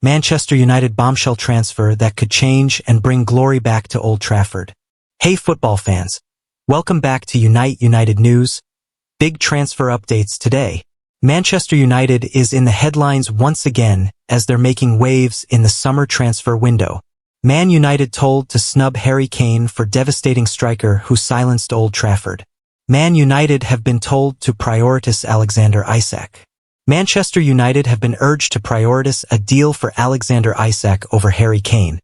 Manchester United bombshell transfer that could change and bring glory back to Old Trafford. Hey football fans, welcome back to United News. Big transfer updates today. Manchester United is in the headlines once again as they're making waves in the summer transfer window. Man United told to snub Harry Kane for devastating striker who silenced Old Trafford. Man United have been told to prioritize Alexander Isak. Manchester United have been urged to prioritize a deal for Alexander Isak over Harry Kane,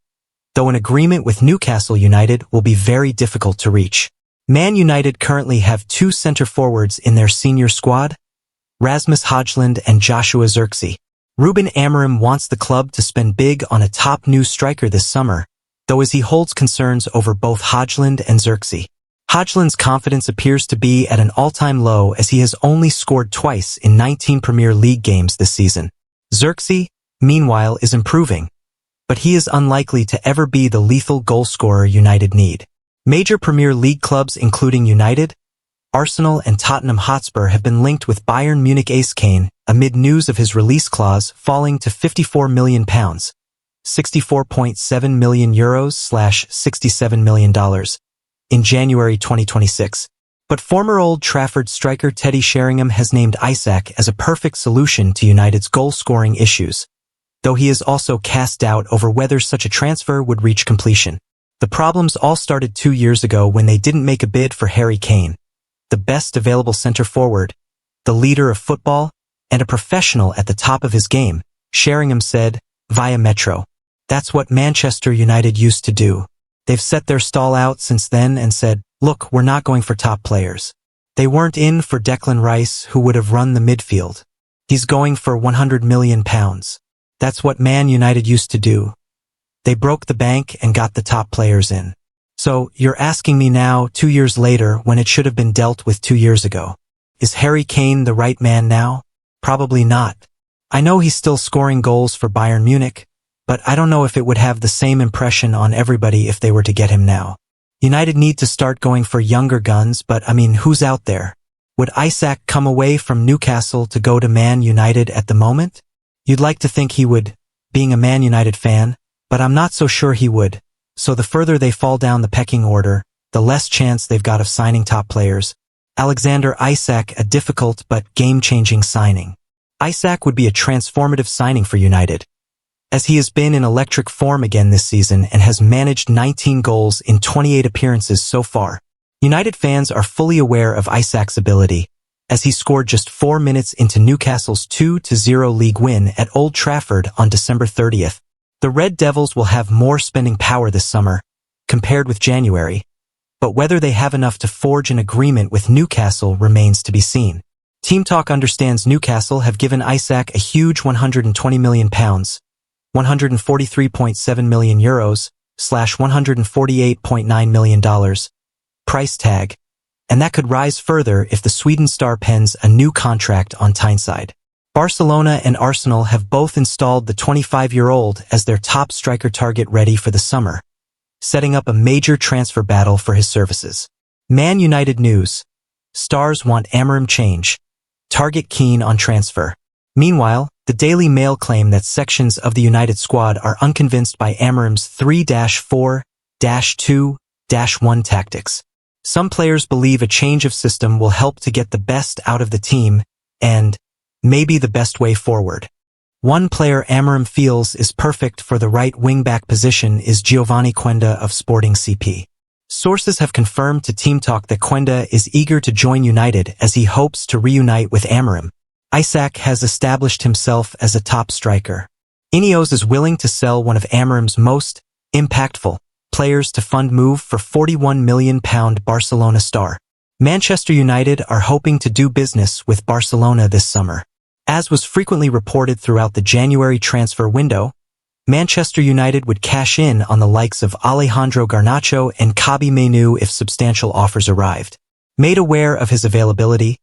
though an agreement with Newcastle United will be very difficult to reach. Man United currently have two centre forwards in their senior squad, Rasmus Højlund and Joshua Zirkzee. Ruben Amorim wants the club to spend big on a top new striker this summer, though as he holds concerns over both Højlund and Zirkzee. Højlund's confidence appears to be at an all-time low as he has only scored twice in 19 Premier League games this season. Zirkzee, meanwhile, is improving, but he is unlikely to ever be the lethal goalscorer United need. Major Premier League clubs including United, Arsenal and Tottenham Hotspur have been linked with Bayern Munich ace Kane amid news of his release clause falling to £54 million, €64.7 million /$67 million, in January 2026. But former Old Trafford striker Teddy Sheringham has named Isak as a perfect solution to United's goal-scoring issues, though he has also cast doubt over whether such a transfer would reach completion. The problems all started 2 years ago when they didn't make a bid for Harry Kane, the best available centre-forward, the leader of football, and a professional at the top of his game, Sheringham said, via Metro. That's what Manchester United used to do. They've set their stall out since then and said, look, we're not going for top players. They weren't in for Declan Rice, who would have run the midfield. He's going for £100 million. That's what Man United used to do. They broke the bank and got the top players in. So, you're asking me now, 2 years later, when it should have been dealt with 2 years ago. Is Harry Kane the right man now? Probably not. I know he's still scoring goals for Bayern Munich, but I don't know if it would have the same impression on everybody if they were to get him now. United need to start going for younger guns, but I mean, who's out there? Would Isak come away from Newcastle to go to Man United at the moment? You'd like to think he would, being a Man United fan, but I'm not so sure he would. So the further they fall down the pecking order, the less chance they've got of signing top players. Alexander Isak, a difficult but game-changing signing. Isak would be a transformative signing for United, as he has been in electric form again this season and has managed 19 goals in 28 appearances so far. United fans are fully aware of Isak's ability, as he scored just 4 minutes into Newcastle's 2-0 league win at Old Trafford on December 30th. The Red Devils will have more spending power this summer, compared with January, but whether they have enough to forge an agreement with Newcastle remains to be seen. Team Talk understands Newcastle have given Isak a huge £120 million, €143.7 million /$148.9 million price tag, and that could rise further if the Sweden star pens a new contract on Tyneside. Barcelona and Arsenal have both installed the 25-year-old as their top striker target ready for the summer, setting up a major transfer battle for his services. Man United news. Stars want Amorim change. Target keen on transfer. Meanwhile, the Daily Mail claim that sections of the United squad are unconvinced by Amorim's 3-4-2-1 tactics. Some players believe a change of system will help to get the best out of the team and maybe the best way forward. One player Amorim feels is perfect for the right wing-back position is Giovanni Quenda of Sporting CP. Sources have confirmed to Team Talk that Quenda is eager to join United as he hopes to reunite with Amorim. Isak has established himself as a top striker. Ineos is willing to sell one of Amorim's most impactful players to fund move for £41 million Barcelona star. Manchester United are hoping to do business with Barcelona this summer. As was frequently reported throughout the January transfer window, Manchester United would cash in on the likes of Alejandro Garnacho and Kobbie Mainoo if substantial offers arrived. Made aware of his availability,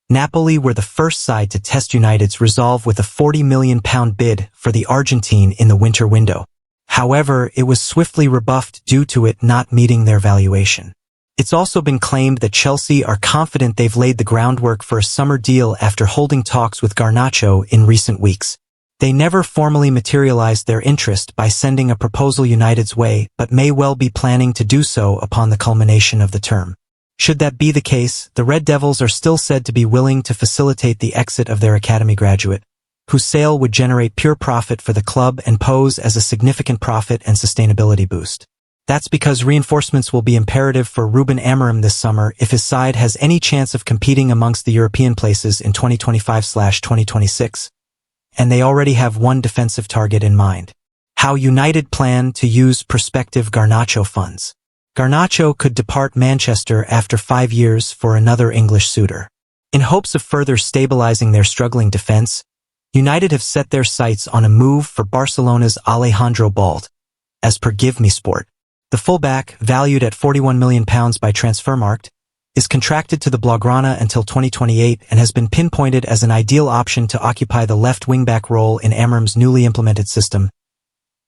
Napoli were the first side to test United's resolve with a £40 million bid for the Argentine in the winter window. However, it was swiftly rebuffed due to it not meeting their valuation. It's also been claimed that Chelsea are confident they've laid the groundwork for a summer deal after holding talks with Garnacho in recent weeks. They never formally materialized their interest by sending a proposal United's way, but may well be planning to do so upon the culmination of the term. Should that be the case, the Red Devils are still said to be willing to facilitate the exit of their academy graduate, whose sale would generate pure profit for the club and pose as a significant profit and sustainability boost. That's because reinforcements will be imperative for Ruben Amorim this summer if his side has any chance of competing amongst the European places in 2025/2026. And they already have one defensive target in mind. How United plan to use prospective Garnacho funds. Garnacho could depart Manchester after 5 years for another English suitor. In hopes of further stabilizing their struggling defense, United have set their sights on a move for Barcelona's Alejandro Balde. As per Give Me Sport, the fullback, valued at £41 million by Transfermarkt, is contracted to the Blaugrana until 2028 and has been pinpointed as an ideal option to occupy the left wingback role in Amorim's newly implemented system,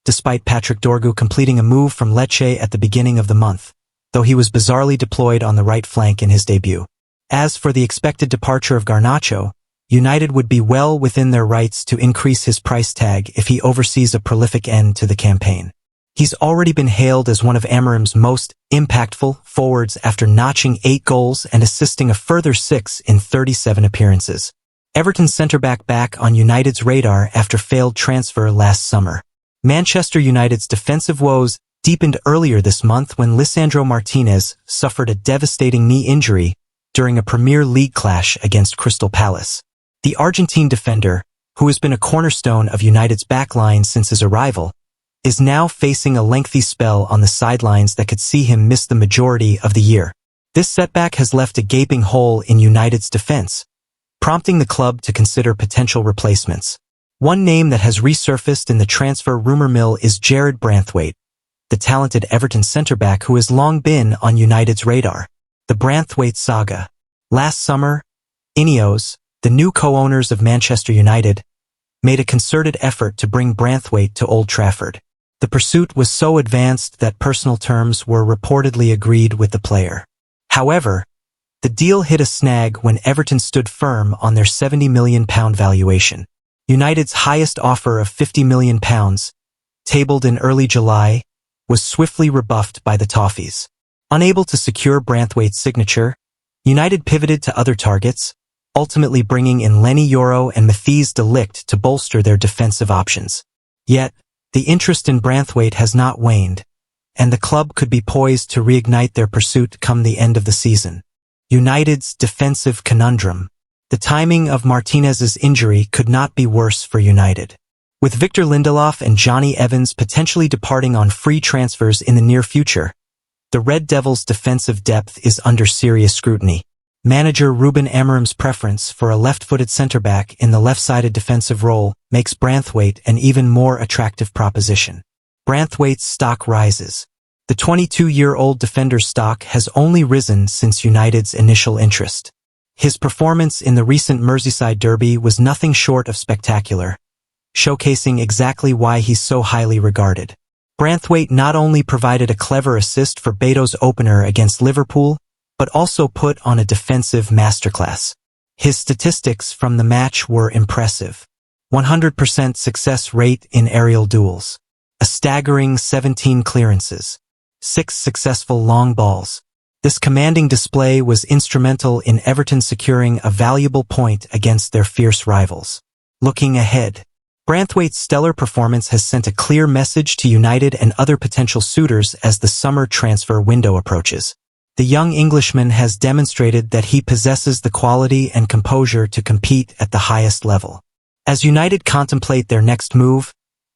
despite Patrick Dorgu completing a move from Lecce at the beginning of the month, though he was bizarrely deployed on the right flank in his debut. As for the expected departure of Garnacho, United would be well within their rights to increase his price tag if he oversees a prolific end to the campaign. He's already been hailed as one of Amorim's most impactful forwards after notching 8 goals and assisting a further 6 in 37 appearances. Everton centre-back back on United's radar after failed transfer last summer. Manchester United's defensive woes deepened earlier this month when Lisandro Martinez suffered a devastating knee injury during a Premier League clash against Crystal Palace. The Argentine defender, who has been a cornerstone of United's backline since his arrival, is now facing a lengthy spell on the sidelines that could see him miss the majority of the year. This setback has left a gaping hole in United's defense, prompting the club to consider potential replacements. One name that has resurfaced in the transfer rumor mill is Jarrad Branthwaite, the talented Everton centre-back who has long been on United's radar. The Branthwaite saga. Last summer, Ineos, the new co-owners of Manchester United, made a concerted effort to bring Branthwaite to Old Trafford. The pursuit was so advanced that personal terms were reportedly agreed with the player. However, the deal hit a snag when Everton stood firm on their £70 million valuation. United's highest offer of £50 million, tabled in early July, was swiftly rebuffed by the Toffees. Unable to secure Branthwaite's signature, United pivoted to other targets, ultimately bringing in Lenny Yoro and Matthijs de Ligt to bolster their defensive options. Yet, the interest in Branthwaite has not waned, and the club could be poised to reignite their pursuit come the end of the season. United's defensive conundrum. The timing of Martinez's injury could not be worse for United. With Victor Lindelof and Johnny Evans potentially departing on free transfers in the near future, the Red Devils' defensive depth is under serious scrutiny. Manager Ruben Amorim's preference for a left-footed centre-back in the left-sided defensive role makes Branthwaite an even more attractive proposition. Branthwaite's stock rises. The 22-year-old defender's stock has only risen since United's initial interest. His performance in the recent Merseyside derby was nothing short of spectacular, showcasing exactly why he's so highly regarded. Branthwaite not only provided a clever assist for Beto's opener against Liverpool, but also put on a defensive masterclass. His statistics from the match were impressive. 100% success rate in aerial duels. A staggering 17 clearances. 6 successful long balls. This commanding display was instrumental in Everton securing a valuable point against their fierce rivals. Looking ahead, Branthwaite's stellar performance has sent a clear message to United and other potential suitors as the summer transfer window approaches. The young Englishman has demonstrated that he possesses the quality and composure to compete at the highest level. As United contemplate their next move,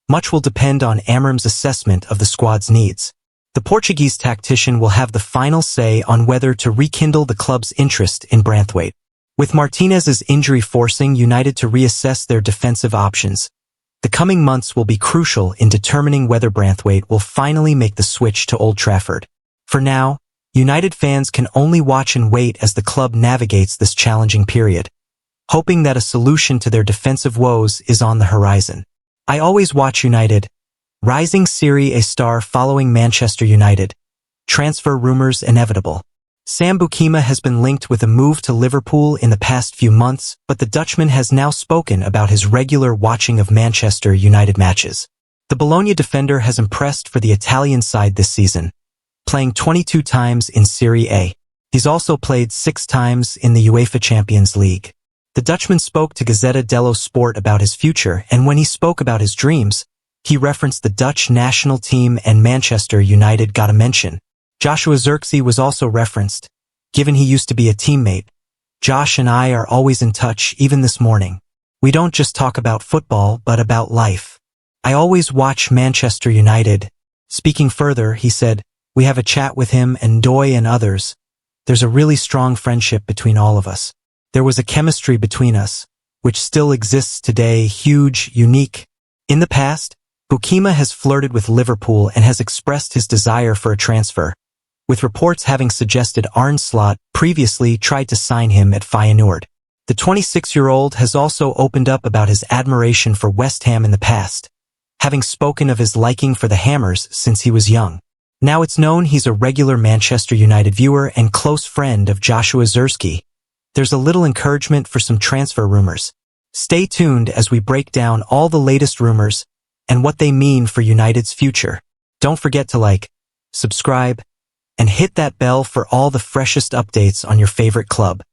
much will depend on Amorim's assessment of the squad's needs. The Portuguese tactician will have the final say on whether to rekindle the club's interest in Branthwaite. With Martinez's injury forcing United to reassess their defensive options, the coming months will be crucial in determining whether Branthwaite will finally make the switch to Old Trafford. For now, United fans can only watch and wait as the club navigates this challenging period, hoping that a solution to their defensive woes is on the horizon. I always watch United. Rising Serie A star following Manchester United. Transfer rumors inevitable. Sam Bukima has been linked with a move to Liverpool in the past few months, but the Dutchman has now spoken about his regular watching of Manchester United matches. The Bologna defender has impressed for the Italian side this season, playing 22 times in Serie A. He's also played 6 times in the UEFA Champions League. The Dutchman spoke to Gazzetta dello Sport about his future, and when he spoke about his dreams, he referenced the Dutch national team and Manchester United got a mention. Joshua Zirkzee was also referenced, given he used to be a teammate. Josh and I are always in touch, even this morning. We don't just talk about football, but about life. I always watch Manchester United. Speaking further, he said, we have a chat with him and Doy and others. There's a really strong friendship between all of us. There was a chemistry between us, which still exists today, huge, unique. In the past, Bukima has flirted with Liverpool and has expressed his desire for a transfer, with reports having suggested Arne Slot previously tried to sign him at Feyenoord. The 26-year-old has also opened up about his admiration for West Ham in the past, having spoken of his liking for the Hammers since he was young. Now it's known he's a regular Manchester United viewer and close friend of Joshua Zirkzee. There's a little encouragement for some transfer rumors. Stay tuned as we break down all the latest rumors and what they mean for United's future. Don't forget to like, subscribe, and hit that bell for all the freshest updates on your favorite club.